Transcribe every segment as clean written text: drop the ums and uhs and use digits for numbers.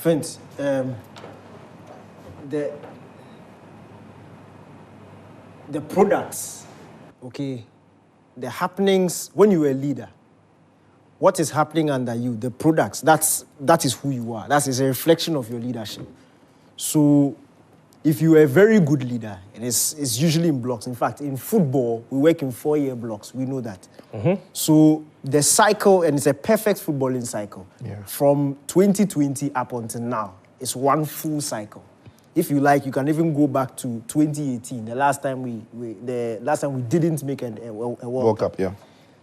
Friends, the products, okay, the happenings when you were a leader, what is happening under you, the products, that is who you are. That is a reflection of your leadership. So if you are a very good leader, and it's usually in blocks. In fact, in football, we work in 4-year blocks. We know that. Mm-hmm. So the cycle, and it's a perfect footballing cycle, from 2020 up until now, it's one full cycle. If you like, you can even go back to 2018, the last time we didn't make a World Cup. Yeah.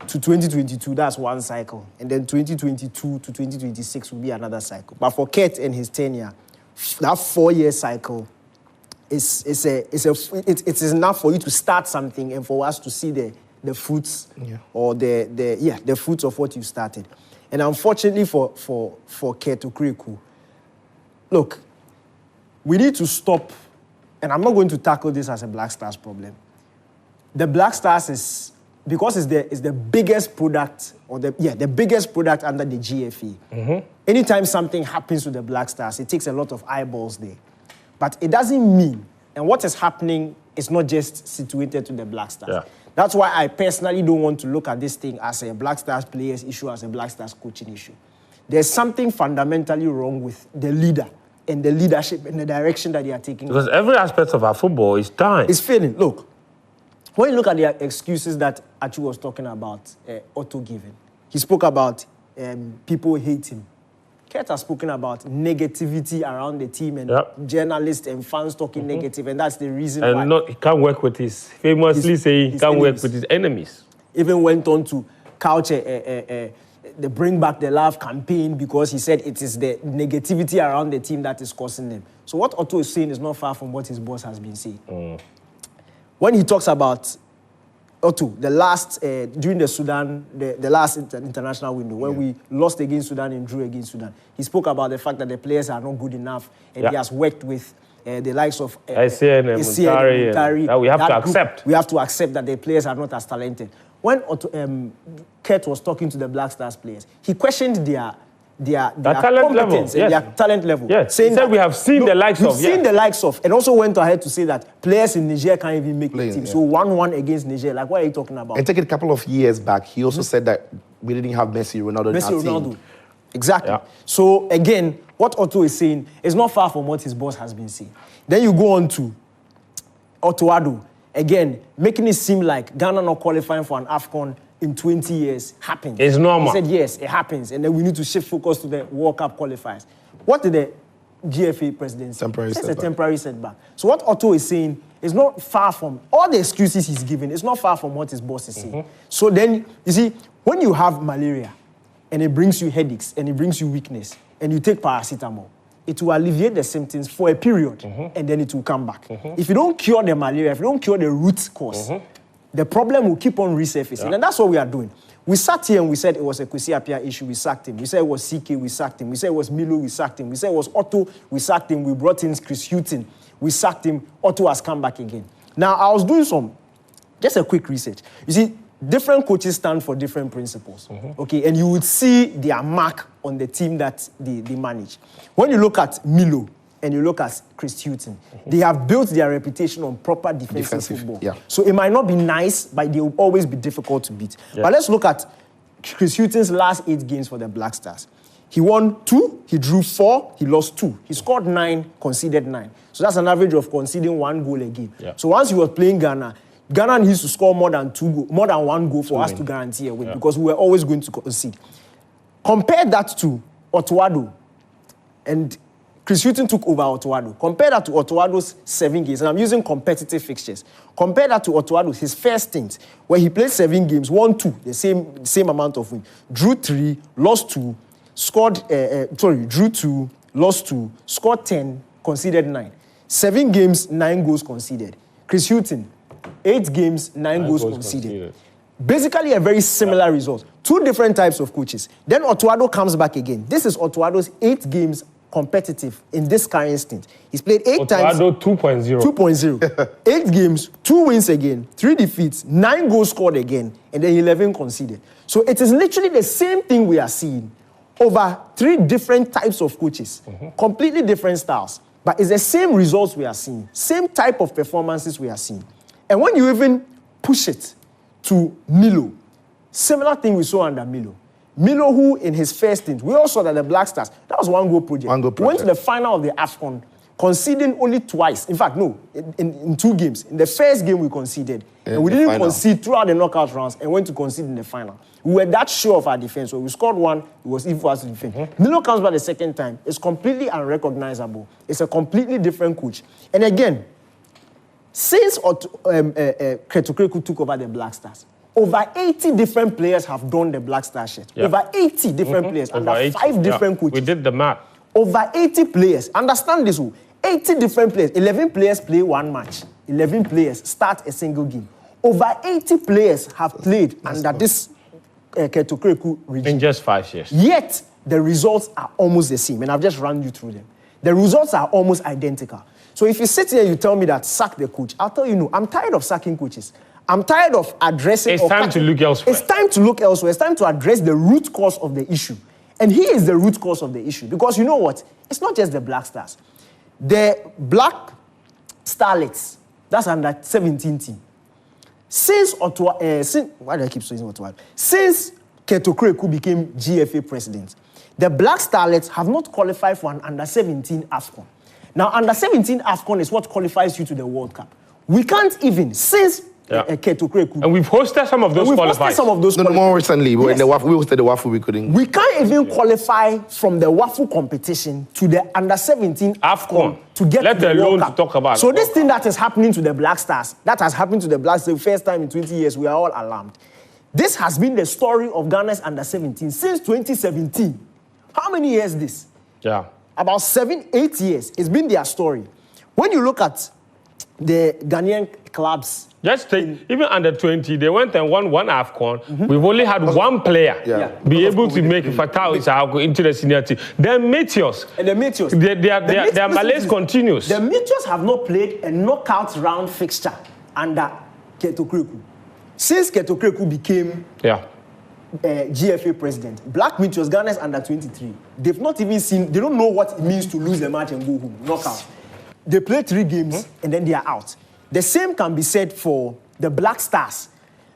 To 2022, that's one cycle. And then 2022 to 2026 will be another cycle. But for Kurt and his tenure, that 4-year cycle it's enough for you to start something and for us to see the fruits or the fruits of what you started. And unfortunately for Kurt Okreku, look, we need to stop, and I'm not going to tackle this as a Black Stars problem. The Black Stars is, because it's the biggest product, or the biggest product under the GFA. Mm-hmm. Anytime something happens to the Black Stars, it takes a lot of eyeballs there. But it doesn't mean, and what is happening is not just situated to the Black Stars. Yeah. That's why I personally don't want to look at this thing as a Black Stars players issue, as a Black Stars coaching issue. There's something fundamentally wrong with the leader and the leadership and the direction that they are taking. Because every aspect of our football is dying. It's failing. Look, when you look at the excuses that Achu was talking about, Otto giving, he spoke about people hate him. Kurt has spoken about negativity around the team and journalists and fans talking negative, and that's the reason why. He can't work with his, famously saying he can't work with his enemies. Even went on to couch the Bring Back the Love campaign because he said it is the negativity around the team that is causing them. So what Otto is saying is not far from what his boss has been saying. When he talks about Otto, the last, during the Sudan, the last international window, when we lost against Sudan and drew against Sudan, he spoke about the fact that the players are not good enough, and he has worked with the likes of SCN and Muntari, that we have to accept. We have to accept that the players are not as talented. When Kurt was talking to the Black Stars players, he questioned their talent level, their talent level. Yes. Saying that we have seen the likes of. We've seen the likes of, and also went ahead to say that players in Niger can't even make the team. Yeah. So 1-1 against Niger, like what are you talking about? And take it a couple of years back, he also said that we didn't have Messi, Ronaldo in our team. Exactly. Yeah. So again, what Otto is saying is not far from what his boss has been saying. Then you go on to Otto Addo, again, making it seem like Ghana not qualifying for an AFCON in 20 years happens. It's normal. He said, yes, it happens. And then we need to shift focus to the World Cup qualifiers. What did the GFA president say? It's a temporary setback. So what Otto is saying is not far from, all the excuses he's giving, it's not far from what his boss is saying. So then, you see, when you have malaria, and it brings you headaches, and it brings you weakness, and you take paracetamol, it will alleviate the symptoms for a period, and then it will come back. If you don't cure the malaria, if you don't cure the root cause, the problem will keep on resurfacing. And that's what we are doing. We sat here and we said it was a Kwesi Appiah issue, we sacked him. We said it was CK, we sacked him. We said it was Milo, we sacked him. We said it was Otto, we sacked him. We brought in Chris Hughton, we sacked him. Otto has come back again. Now, I was doing just a quick research. You see, different coaches stand for different principles, okay? And you would see their mark on the team that they manage. When you look at Milo, and you look at Chris Hughton, they have built their reputation on proper defensive football. Yeah. So it might not be nice, but they will always be difficult to beat. Yeah. But let's look at Chris Hughton's last 8 games for the Black Stars. He won 2, he drew 4, he lost 2. He scored 9, conceded 9. So that's an average of conceding 1 goal a game. Yeah. So once he was playing Ghana needs to score more than 1 goal for us to guarantee a win, because we were always going to concede. Compare that to Otto Addo, and Chris Hughton took over Otto Addo. Compare that to Otto Addo's 7 games, and I'm using competitive fixtures. Compare that to Otto Addo's, his first stint, where he played 7 games, won 2, the same amount of wins. Drew 3, lost 2, drew 2, lost 2, scored 10, conceded 9. 7 games, 9 goals conceded. Chris Hughton, 8 games, 9 goals conceded. Basically a very similar result. 2 different types of coaches. Then Otto Addo comes back again. This is Otto Addo's 8 games competitive in this current stint. He's played 8 times. Otto Addo 2.0. 2.0. 8 games, 2 wins again, 3 defeats, 9 goals scored again, and then 11 conceded. So it is literally the same thing we are seeing over 3 different types of coaches, completely different styles. But it's the same results we are seeing, same type of performances we are seeing. And when you even push it to Milo, similar thing we saw under Milo. Milo, who in his first stint, we all saw that the Black Stars, that was one goal project. Went to the final of the AFCON, conceding only twice. In fact, no, in 2 games. In the first game we conceded, and we didn't concede throughout the knockout rounds and went to concede in the final. We were that sure of our defense. So we scored 1, it was easy for us to defend. Milo comes back the second time. It's completely unrecognizable. It's a completely different coach. And again, since Ketokreku took over the Black Stars, over 80 different players have donned the Black Star shirt. Yep. Over 80 different players, under 5 different coaches. We did the math. Over 80 players. Understand this. 80 different players. 11 players play 1 match. 11 players start a single game. Over 80 players have played under this Ketokreku regime. In just 5 years. Yet, the results are almost the same. And I've just run you through them. The results are almost identical. So if you sit here and you tell me that sack the coach, I'll tell you no. I'm tired of sacking coaches. I'm tired of addressing... It's time to look elsewhere. It's time to look elsewhere. It's time to address the root cause of the issue. And he is the root cause of the issue. Because you know what? It's not just the Black Stars. The Black Starlets, that's under 17 team. Since why do I keep saying Ottawa? Since Ketokreku became GFA president, the Black Starlets have not qualified for an under 17 AFCON. Now, under 17 AFCON is what qualifies you to the World Cup. We can't even, since Ketokreku. And we've hosted some of those qualifiers. No, more recently, yes. When we hosted the Wafu, we couldn't. We can't even qualify from the Wafu competition to the under 17 AFCON to get Let to the alone World Cup. To talk about. So this thing that is happening to the Black Stars, that has happened to the Black Stars the first time in 20 years, we are all alarmed. This has been the story of Ghana's under 17 since 2017. How many years this? Yeah. About 7-8 years. It's been their story. When you look at the Ghanaian clubs, just take, even under 20, they went and won 1 AFCON. We've only had 1 player be able to make Fatah into the senior team. The Meteors. And the Meteors. Their malaise continues. The Meteors have not played a knockout round fixture under Ketokreku. Since Ketokreku became GFA president, Black Meteors, Ghana's under 23, they've not even seen, they don't know what it means to lose a match and go home, knockout. They play 3 games and then they are out. The same can be said for the Black Stars.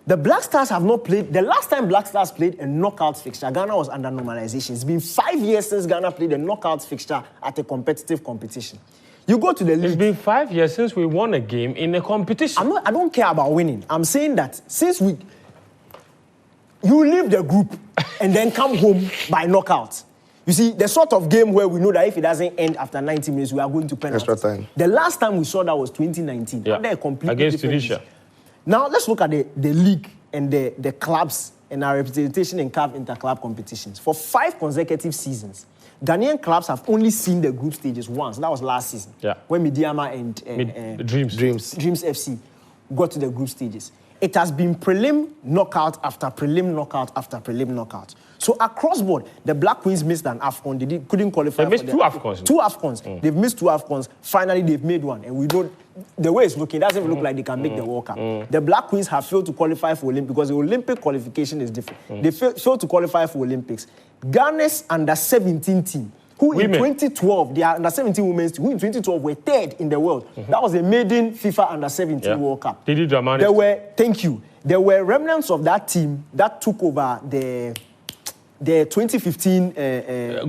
The Black Stars have not played, the last time Black Stars played a knockout fixture, Ghana was under normalization. It's been 5 years since Ghana played a knockout fixture at a competitive competition. You go to the league. It's been 5 years since we won a game in a competition. I don't care about winning. I'm saying that since you leave the group and then come home by knockout. You see, the sort of game where we know that if it doesn't end after 90 minutes, we are going to penalties. Extra time. The last time we saw that was 2019. Yeah. A completely against Tunisia. Now, let's look at the league and the clubs and our representation in CAF inter-club competitions. For 5 consecutive seasons, Ghanaian clubs have only seen the group stages once. That was last season. Yeah. When Midiama and Dreams FC got to the group stages. It has been prelim knockout after prelim knockout after prelim knockout. So across board, the Black Queens missed an AFCON. They couldn't qualify. They missed 2 AFCONs. 2 AFCONs. They've missed 2 AFCONs. Finally, they've made 1. And we don't, the way it's looking, it doesn't look like they can make the World Cup. The Black Queens have failed to qualify for Olympics because the Olympic qualification is different. They failed to qualify for Olympics. Ghana's under 17 team, who in 2012, they are under 17 women's team, who in 2012 were 3rd in the world. That was a maiden FIFA under 17 World Cup. They did dramatic. There were remnants of that team that took over the 2015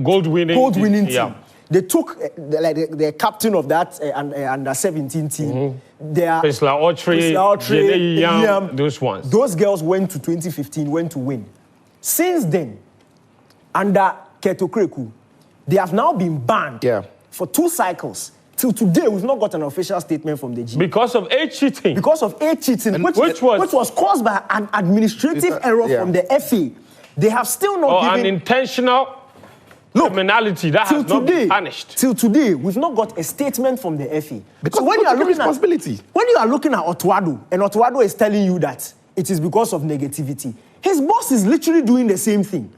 gold-winning team. Yeah. They took the captain of that under 17 team. Priscilla Autry, those ones. Those girls went to 2015, went to win. Since then, under Ketokreku, they have now been banned for 2 cycles. Till today, we've not got an official statement from the G. Because of age cheating. Because of age cheating, which was caused by an administrative error from the FA. They have still not given... an intentional criminality that has not been punished. Till today, we've not got a statement from the FA. Because so when you are looking when you are looking at Otuado, and Otuado is telling you that it is because of negativity, his boss is literally doing the same thing.